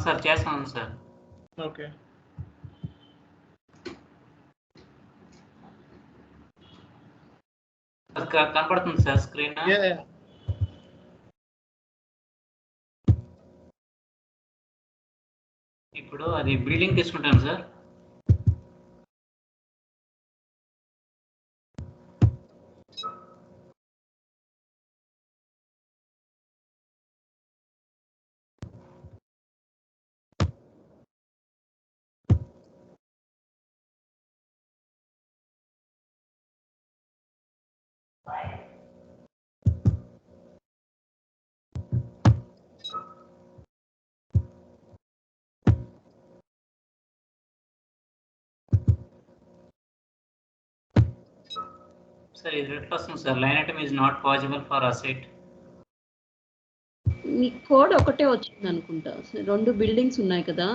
Sir చేస్తాను sir. Okay. అది కనపడుతుంది సార్ స్క్రీన్. ఇప్పుడు అది బిల్డింగ్ తీసుకుంటాను సార్. సార్ ఇది ఎట్లా వస్తుంది sir? Line item is not possible for asset. Me code ఒకటే వచ్చింది అనుకుంటా. 2 బిల్డింగ్స్ ఉన్నాయి కదా.